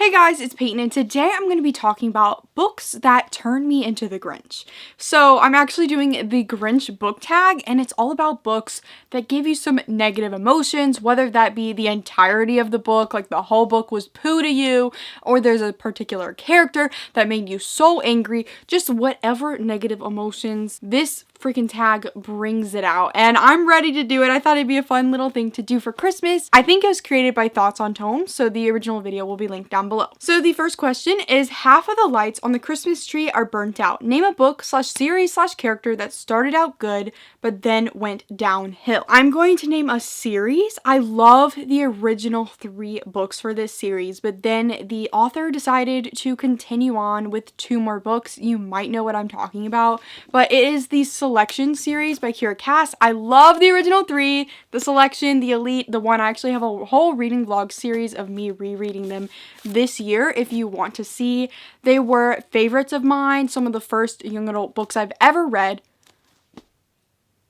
Hey guys, it's Peyton, and today I'm going to be talking about books that turned me into the Grinch. So I'm actually doing the Grinch book tag, and it's all about books that give you some negative emotions, whether that be the entirety of the book, like the whole book was poo to you, or there's a particular character that made you so angry, just whatever negative emotions. This freaking tag brings it out, and I'm ready to do it. I thought it'd be a fun little thing to do for Christmas. I think it was created by Thoughts on Tome, so the original video will be linked down below. So the first question is, half of the lights on the Christmas tree are burnt out. Name a book slash series slash character that started out good but then went downhill. I'm going to name a series. I love the original 3 books for this series, but then the author decided to continue on with 2 more books. You might know what I'm talking about, but it is the Selection series by Kira Cass. I love the original 3, the Selection, the Elite, the one. I actually have a whole reading vlog series of me rereading them this year if you want to see. They were favorites of mine, some of the first young adult books I've ever read.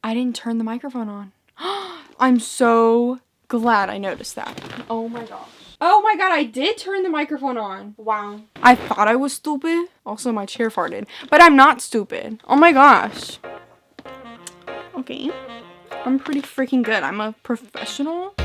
I didn't turn the microphone on. I'm so glad I noticed that. Oh my gosh. Oh my god, I did turn the microphone on. Wow. I thought I was stupid. Also, my chair farted. But I'm not stupid. Oh my gosh. Okay. I'm pretty freaking good. I'm a professional.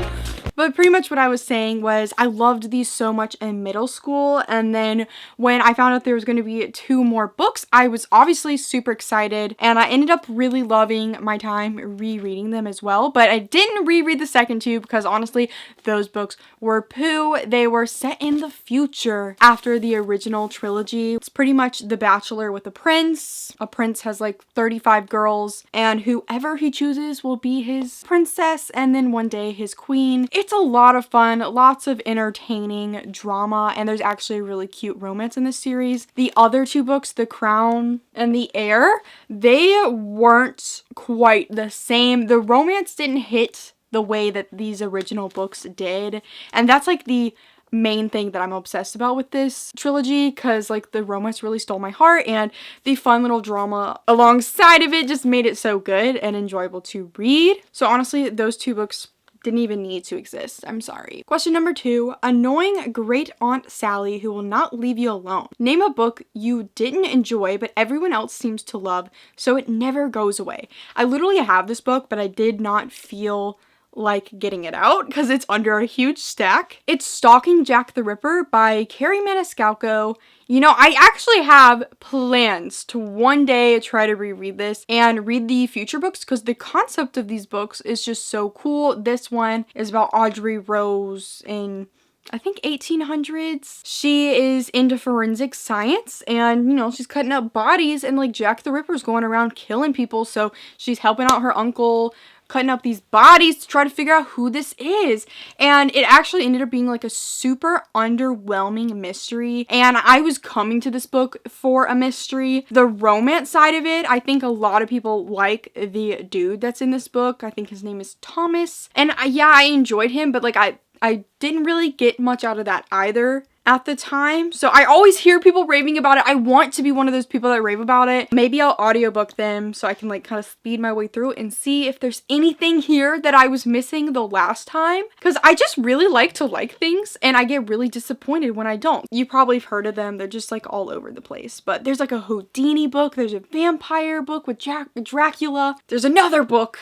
But pretty much what I was saying was I loved these so much in middle school, and then when I found out there was going to be 2 more books, I was obviously super excited, and I ended up really loving my time rereading them as well. But I didn't reread the second 2 because honestly those books were poo. They were set in the future after the original trilogy. It's pretty much The Bachelor with a prince. A prince has like 35 girls, and whoever he chooses will be his princess, and then one day his queen. It's a lot of fun, lots of entertaining drama, and there's actually a really cute romance in this series. The other 2 books, The Crown and The Heir, they weren't quite the same. The romance didn't hit the way that these original books did, and that's like the main thing that I'm obsessed about with this trilogy, because like the romance really stole my heart, and the fun little drama alongside of it just made it so good and enjoyable to read. So honestly, those 2 books didn't even need to exist. I'm sorry. Question number 2. Annoying Great Aunt Sally who will not leave you alone. Name a book you didn't enjoy but everyone else seems to love, so it never goes away. I literally have this book, but I did not feel like getting it out because it's under a huge stack. It's Stalking Jack the Ripper by Carrie Maniscalco. You know, I actually have plans to one day try to reread this and read the future books because the concept of these books is just so cool. This one is about Audrey Rose in, I think, 1800s. She is into forensic science, and you know, she's cutting up bodies, and like Jack the Ripper's going around killing people, so she's helping out her uncle cutting up these bodies to try to figure out who this is. And it actually ended up being like a super underwhelming mystery, and I was coming to this book for a mystery. The romance side of it, I think a lot of people like the dude that's in this book. I think his name is Thomas, and yeah, I enjoyed him, but like I didn't really get much out of that either at the time. So I always hear people raving about it. I want to be one of those people that rave about it. Maybe I'll audiobook them so I can like kind of speed my way through and see if there's anything here that I was missing the last time, because I just really like to like things and I get really disappointed when I don't. You probably have heard of them. They're just like all over the place. But there's like a Houdini book, there's a vampire book with Dracula, there's another book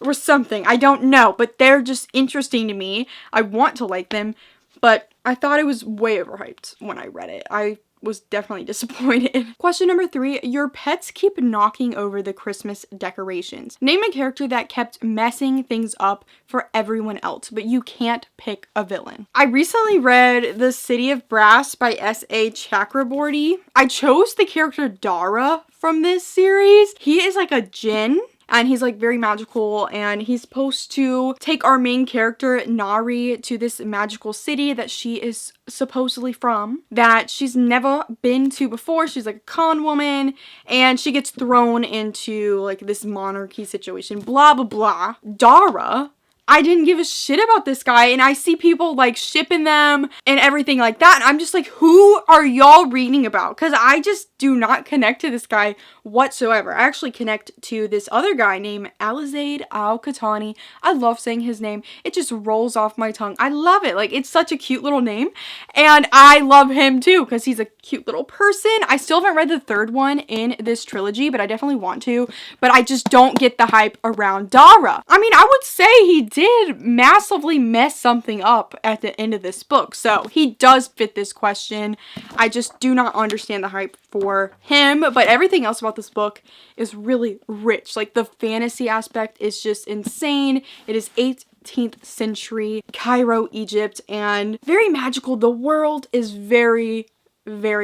or something, I don't know, but they're just interesting to me. I want to like them, but I thought it was way overhyped when I read it. I was definitely disappointed. Question number 3. Your pets keep knocking over the Christmas decorations. Name a character that kept messing things up for everyone else, but you can't pick a villain. I recently read The City of Brass by S.A. Chakraborty. I chose the character Dara from this series. He is like a djinn, and he's like very magical, and he's supposed to take our main character Nari to this magical city that she is supposedly from, that she's never been to before. She's like a con woman, and she gets thrown into like this monarchy situation, blah blah blah. Dara, I didn't give a shit about this guy, and I see people like shipping them and everything like that, and I'm just like, who are y'all reading about? Because I just do not connect to this guy whatsoever. I actually connect to this other guy named Alizaid Al-Qatani. I love saying his name. It just rolls off my tongue. I love it. Like, it's such a cute little name. And I love him too because he's a cute little person. I still haven't read the third one in this trilogy, but I definitely want to. But I just don't get the hype around Dara. I mean, I would say he did massively mess something up at the end of this book. So he does fit this question. I just do not understand the hype for him. But everything else about this book is really rich. Like, the fantasy aspect is just insane. It is 18th century Cairo, Egypt, and very magical. The world is very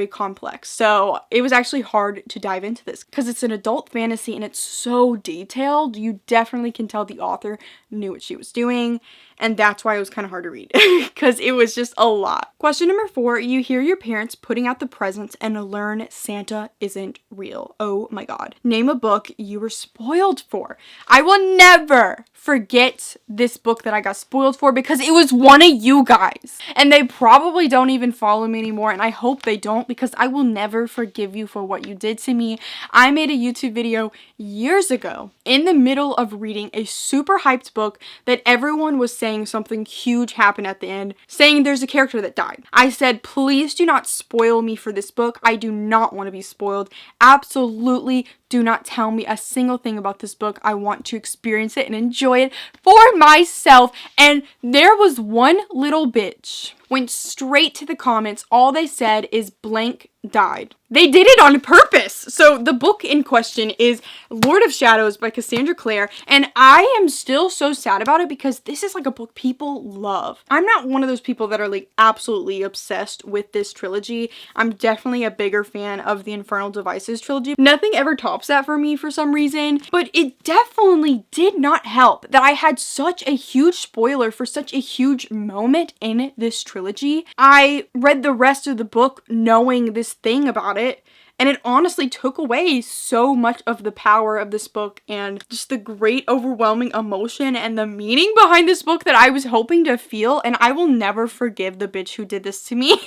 complex. So it was actually hard to dive into this because it's an adult fantasy and it's so detailed. You definitely can tell the author knew what she was doing, and that's why it was kind of hard to read because it was just a lot. Question number 4, you hear your parents putting out the presents and learn Santa isn't real. Oh my god. Name a book you were spoiled for. I will never forget this book that I got spoiled for because it was one of you guys. And they probably don't even follow me anymore, and I hope they don't because I will never forgive you for what you did to me. I made a YouTube video years ago in the middle of reading a super hyped book that everyone was saying something huge happened at the end, saying there's a character that died. I said, please do not spoil me for this book. I do not want to be spoiled. Absolutely do not tell me a single thing about this book. I want to experience it and enjoy it for myself. And there was one little bitch went straight to the comments. All they said is blank died. They did it on purpose. So the book in question is Lord of Shadows by Cassandra Clare, and I am still so sad about it because this is like a book people love. I'm not one of those people that are like absolutely obsessed with this trilogy. I'm definitely a bigger fan of the Infernal Devices trilogy. Nothing ever tops that for me for some reason, but it definitely did not help that I had such a huge spoiler for such a huge moment in this trilogy. I read the rest of the book knowing this thing about it, and it honestly took away so much of the power of this book and just the great overwhelming emotion and the meaning behind this book that I was hoping to feel, and I will never forgive the bitch who did this to me.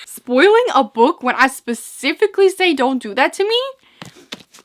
Spoiling a book when I specifically say don't do that to me,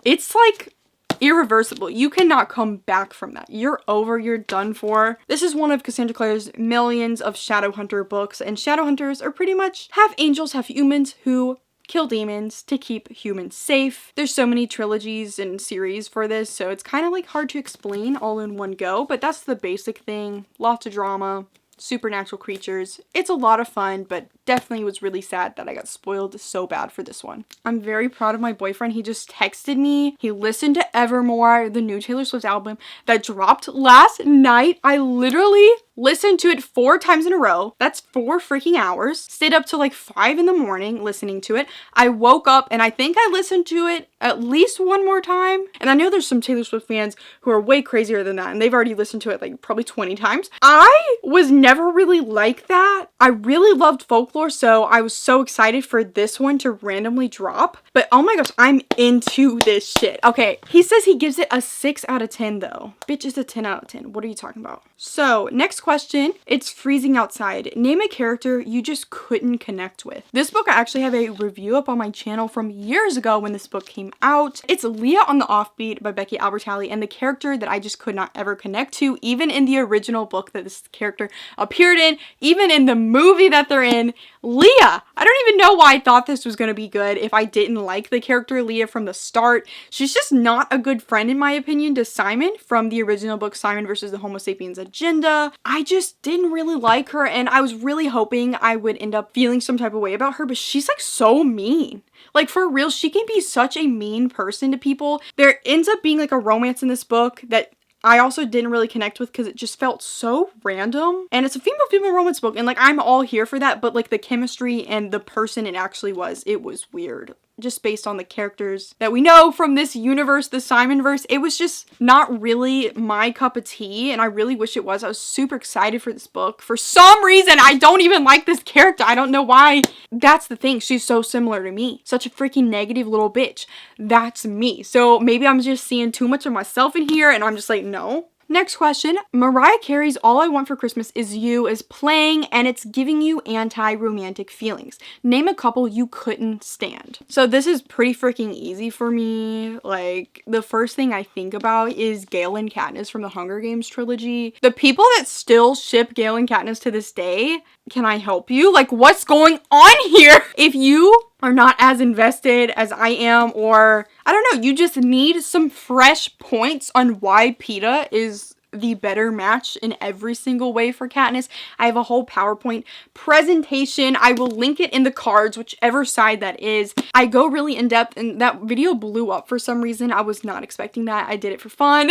it's like irreversible. You cannot come back from that. You're over, you're done for. This is one of Cassandra Clare's millions of Shadowhunter books, and Shadowhunters are pretty much half angels, half humans who kill demons to keep humans safe. There's so many trilogies and series for this, so it's kind of like hard to explain all in one go, but that's the basic thing. Lots of drama, supernatural creatures. It's a lot of fun, but definitely was really sad that I got spoiled so bad for this one. I'm very proud of my boyfriend. He just texted me. He listened to Evermore, the new Taylor Swift album that dropped last night. I literally listened to it 4 times in a row. That's 4 freaking hours. Stayed up till like 5 in the morning listening to it. I woke up and I think I listened to it at least one more time. And I know there's some Taylor Swift fans who are way crazier than that, and they've already listened to it like probably 20 times. I was never really like that. I really loved Folklore, so I was so excited for this one to randomly drop. But oh my gosh, I'm into this shit. Okay, he says he gives it a 6 out of 10 though. Bitch, it's a 10 out of 10. What are you talking about? So, next question. It's freezing outside. Name a character you just couldn't connect with. This book, I actually have a review up on my channel from years ago when this book came out. It's Leah on the Offbeat by Becky Albertalli, and the character that I just could not ever connect to, even in the original book that this character appeared in, even in the movie that they're in, Leah. I don't even know why I thought this was going to be good if I didn't like the character Leah from the start. She's just not a good friend, in my opinion, to Simon from the original book, Simon versus the Homo Sapiens Agenda. I just didn't really like her, and I was really hoping I would end up feeling some type of way about her, but she's like so mean. Like, for real, she can be such a mean person to people. There ends up being like a romance in this book that I also didn't really connect with because it just felt so random. And it's a female romance book, and like I'm all here for that, but like the chemistry and the person it actually was, it was weird. Just based on the characters that we know from this universe, the Simonverse, it was just not really my cup of tea, and I really wish it was. I was super excited for this book. For some reason, I don't even like this character. I don't know why. That's the thing. She's so similar to me. Such a freaking negative little bitch. That's me. So maybe I'm just seeing too much of myself in here, and I'm just like, no. Next question. Mariah Carey's All I Want for Christmas Is You is playing and it's giving you anti-romantic feelings. Name a couple you couldn't stand. So this is pretty freaking easy for me. Like, the first thing I think about is Gale and Katniss from the Hunger Games trilogy. The people that still ship Gale and Katniss to this day, can I help you? Like, what's going on here? If you are not as invested as I am, or I don't know, you just need some fresh points on why Peeta is the better match in every single way for Katniss, I have a whole PowerPoint presentation. I will link it in the cards, whichever side that is. I go really in depth, and that video blew up for some reason. I was not expecting that. I did it for fun.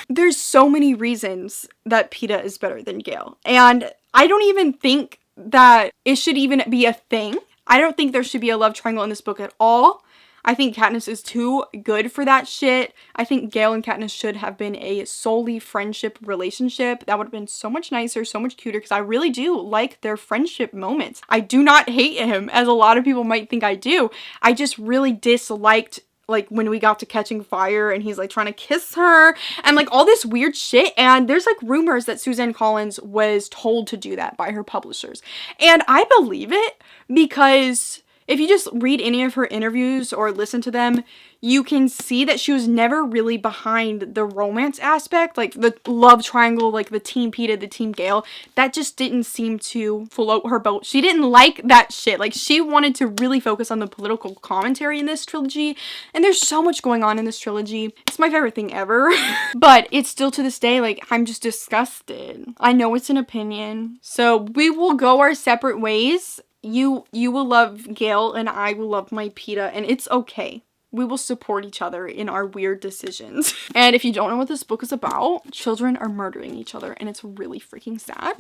There's so many reasons that Peeta is better than Gale, and I don't even think that it should even be a thing. I don't think there should be a love triangle in this book at all. I think Katniss is too good for that shit. I think Gale and Katniss should have been a solely friendship relationship. That would have been so much nicer, so much cuter, because I really do like their friendship moments. I do not hate him, as a lot of people might think I do. I just really disliked, like, when we got to Catching Fire and he's like trying to kiss her and like all this weird shit. And there's like rumors that Suzanne Collins was told to do that by her publishers. And I believe it, because if you just read any of her interviews or listen to them, you can see that she was never really behind the romance aspect, like the love triangle, like the Team Peeta, the Team Gale. That just didn't seem to float her boat. She didn't like that shit. Like, she wanted to really focus on the political commentary in this trilogy. And there's so much going on in this trilogy. It's my favorite thing ever. But it's still to this day, like, I'm just disgusted. I know it's an opinion. So we will go our separate ways. You will love Gale and I will love my Peeta, and it's okay. We will support each other in our weird decisions. And if you don't know what this book is about, children are murdering each other, and it's really freaking sad.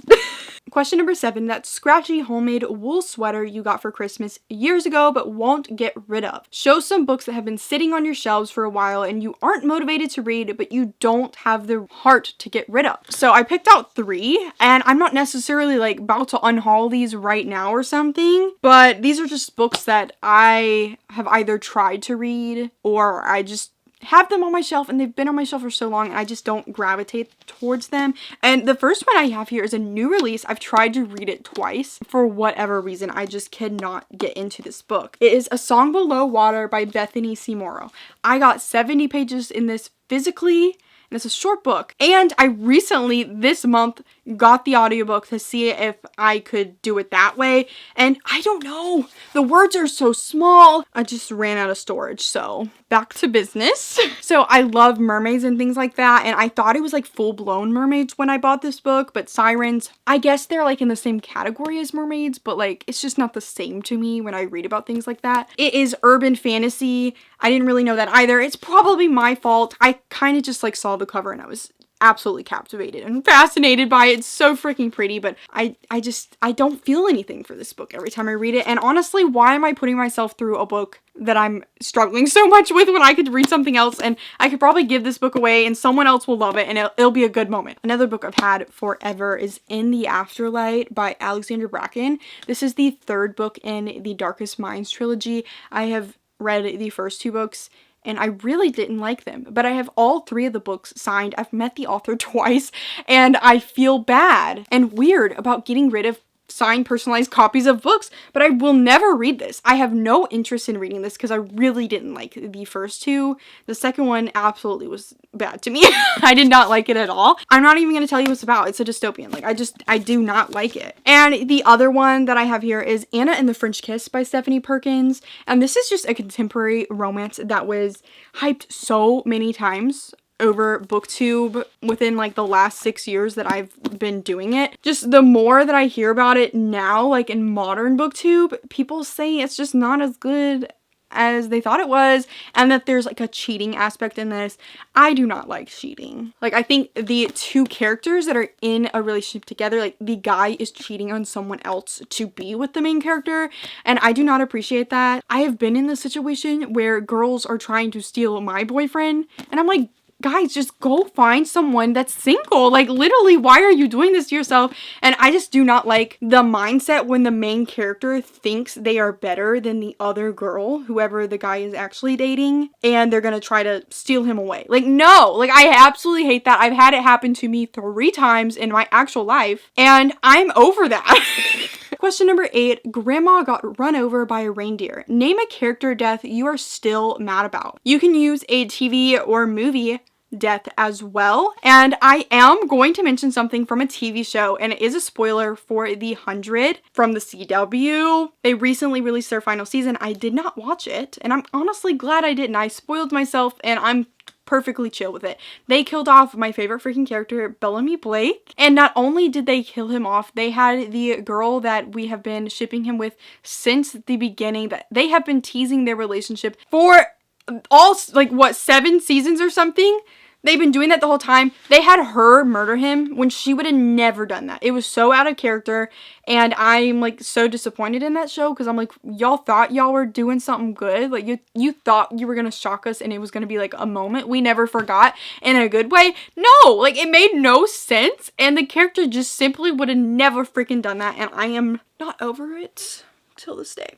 Question number 7, that scratchy homemade wool sweater you got for Christmas years ago but won't get rid of. Show some books that have been sitting on your shelves for a while and you aren't motivated to read, but you don't have the heart to get rid of. So I picked out 3, and I'm not necessarily like about to unhaul these right now or something, but these are just books that I have either tried to read or I just have them on my shelf, and they've been on my shelf for so long and I just don't gravitate towards them. And the first one I have here is a new release. I've tried to read it twice. For whatever reason, I just cannot get into this book. It is A Song Below Water by Bethany C. Morrow. I got 70 pages in this physically, and it's a short book. And I recently, this month, got the audiobook to see if I could do it that way. And I don't know. The words are so small. I just ran out of storage. So back to business. So I love mermaids and things like that. And I thought it was like full-blown mermaids when I bought this book. But sirens, I guess they're like in the same category as mermaids. But like, it's just not the same to me when I read about things like that. It is urban fantasy. I didn't really know that either. It's probably my fault. I kind of just like saw the cover and I was absolutely captivated and fascinated by it. It's so freaking pretty, but I don't feel anything for this book every time I read it. And honestly, why am I putting myself through a book that I'm struggling so much with when I could read something else? And I could probably give this book away and someone else will love it and it'll be a good moment. Another book I've had forever is In the Afterlight by Alexandra Bracken. This is the 3rd book in the Darkest Minds trilogy. I have read the first 2 books and I really didn't like them, but I have all 3 of the books signed. I've met the author twice, and I feel bad and weird about getting rid of signed personalized copies of books, but I will never read this. I have no interest in reading this because I really didn't like the first 2. The second one absolutely was bad to me. I did not like it at all. I'm not even going to tell you what it's about. It's a dystopian. Like, I do not like it. And the other one that I have here is Anna and the French Kiss by Stephanie Perkins. And this is just a contemporary romance that was hyped so many times over BookTube within like the last 6 years that I've been doing it. Just the more that I hear about it now, like in modern BookTube, people say it's just not as good as they thought it was, and that there's like a cheating aspect in this. I do not like cheating. Like, I think the 2 characters that are in a relationship together, like the guy is cheating on someone else to be with the main character, and I do not appreciate that. I have been in this situation where girls are trying to steal my boyfriend, and I'm like, guys, just go find someone that's single. Like, literally, why are you doing this to yourself? And I just do not like the mindset when the main character thinks they are better than the other girl, whoever the guy is actually dating, and they're gonna try to steal him away. Like, no, like, I absolutely hate that. I've had it happen to me 3 times in my actual life, and I'm over that. Question number 8, Grandma got run over by a reindeer. Name a character death you are still mad about. You can use a TV or movie death as well, and I am going to mention something from a TV show, and it is a spoiler for The 100 from the CW. They recently released their final season. I did not watch it, and I'm honestly glad I didn't. I spoiled myself, and I'm perfectly chill with it. They killed off my favorite freaking character, Bellamy Blake, and not only did they kill him off, they had the girl that we have been shipping him with since the beginning, that they have been teasing their relationship for all, like, what, 7 seasons or something? They've been doing that the whole time. They had her murder him when she would have never done that. It was so out of character, and I'm, like, so disappointed in that show, because I'm like, y'all thought y'all were doing something good. Like, you thought you were gonna shock us, and it was gonna be, like, a moment we never forgot in a good way. No! Like, it made no sense, and the character just simply would have never freaking done that, and I am not over it till this day.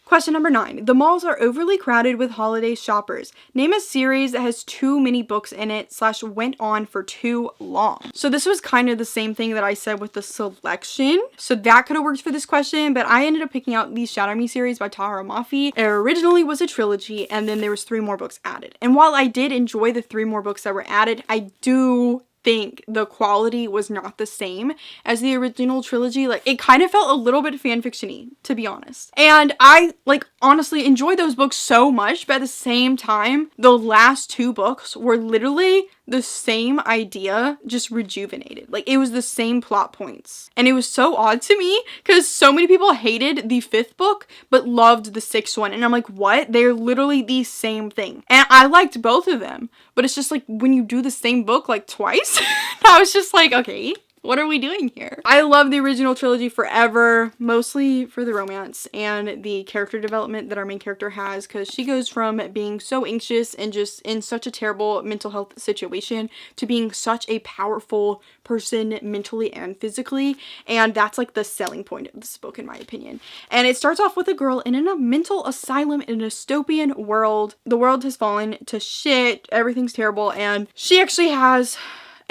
Question number 9. The malls are overly crowded with holiday shoppers. Name a series that has too many books in it / went on for too long. So this was kind of the same thing that I said with the selection. So that could have worked for this question, but I ended up picking out the Shadow Me series by Tahara Mafi. It originally was a trilogy, and then there was 3 more books added. And while I did enjoy the 3 more books that were added, I do think the quality was not the same as the original trilogy. Like, it kind of felt a little bit fanfiction-y, to be honest. And I, like, honestly enjoyed those books so much, but at the same time, the last 2 books were literally the same idea, just rejuvenated. Like, it was the same plot points. And it was so odd to me, because so many people hated the 5th book, but loved the 6th one. And I'm like, what? They're literally the same thing. And I liked both of them, but it's just like, when you do the same book, like, twice, I was just like, okay, what are we doing here? I love the original trilogy forever, mostly for the romance and the character development that our main character has, because she goes from being so anxious and just in such a terrible mental health situation to being such a powerful person mentally and physically, and that's like the selling point of this book in my opinion. And it starts off with a girl in a mental asylum in a dystopian world. The world has fallen to shit, everything's terrible, and she actually has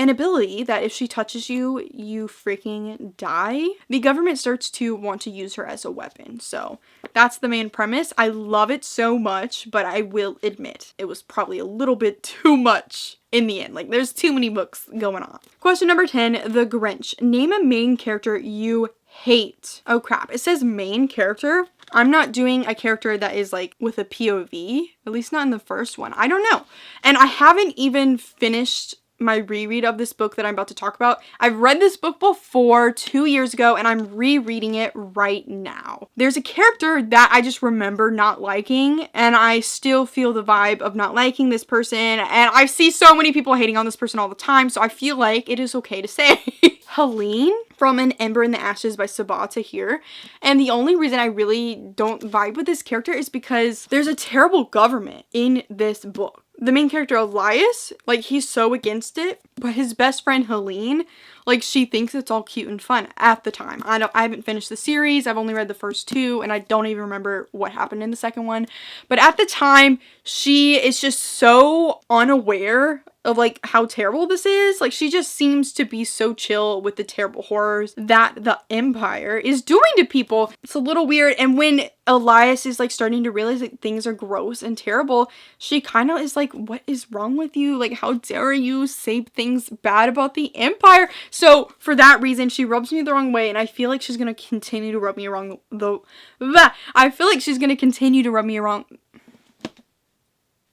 an ability that if she touches you, you freaking die. The government starts to want to use her as a weapon. So that's the main premise. I love it so much, but I will admit it was probably a little bit too much in the end. Like, there's too many books going on. Question number 10, The Grinch. Name a main character you hate. Oh crap, it says main character. I'm not doing a character that is like with a POV, at least not in the first one. I don't know. And I haven't even finished my reread of this book that I'm about to talk about. I've read this book before 2 years ago, and I'm rereading it right now. There's a character that I just remember not liking, and I still feel the vibe of not liking this person, and I see so many people hating on this person all the time, so I feel like it is okay to say. Helene from An Ember in the Ashes by Sabaa Tahir. And the only reason I really don't vibe with this character is because there's a terrible government in this book. The main character, Elias, like, he's so against it, but his best friend, Helene, like, she thinks it's all cute and fun at the time. I haven't finished the series. I've only read the first 2, and I don't even remember what happened in the second one. But at the time, she is just so unaware of, like, how terrible this is. Like, she just seems to be so chill with the terrible horrors that the Empire is doing to people. It's a little weird. And when Elias is, like, starting to realize that things are gross and terrible, she kind of is like, what is wrong with you? Like, how dare you say things bad about the Empire? So for that reason, she rubs me the wrong way, and I feel like she's gonna continue to rub me wrong. I feel like she's gonna continue to rub me wrong.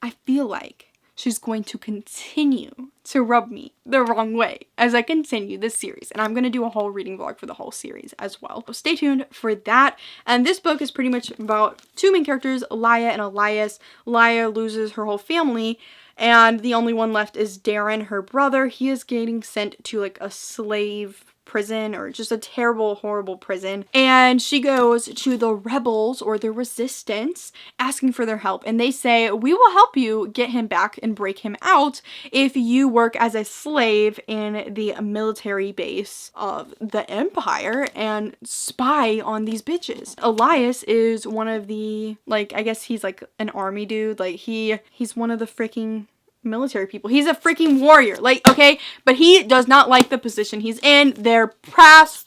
I feel like she's going to continue to rub me the wrong way as I continue this series. And I'm going to do a whole reading vlog for the whole series as well. So stay tuned for that. And this book is pretty much about 2 main characters, Elia and Elias. Elia loses her whole family, and the only one left is Darren, her brother. He is getting sent to, like, a slave prison, or just a terrible, horrible prison. And she goes to the rebels or the resistance asking for their help. And they say, we will help you get him back and break him out if you work as a slave in the military base of the Empire and spy on these bitches. Elias is one of the, like, I guess he's like an army dude. Like he's one of the freaking military people. He's a freaking warrior. Like, okay, but he does not like the position he's in. Their paths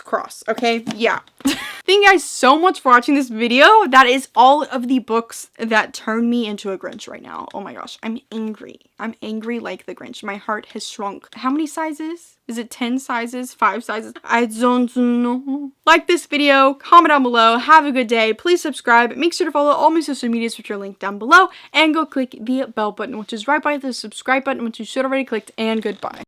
cross. Okay, yeah. Thank you guys so much for watching this video. That is all of the books that turn me into a Grinch right now. Oh my gosh, I'm angry. I'm angry like the Grinch. My heart has shrunk. How many sizes? Is it 10 sizes? 5 sizes? I don't know. Like this video, comment down below. Have a good day. Please subscribe. Make sure to follow all my social medias, which are linked down below. And go click the bell button, which is right by the subscribe button, which you should already clicked. And goodbye.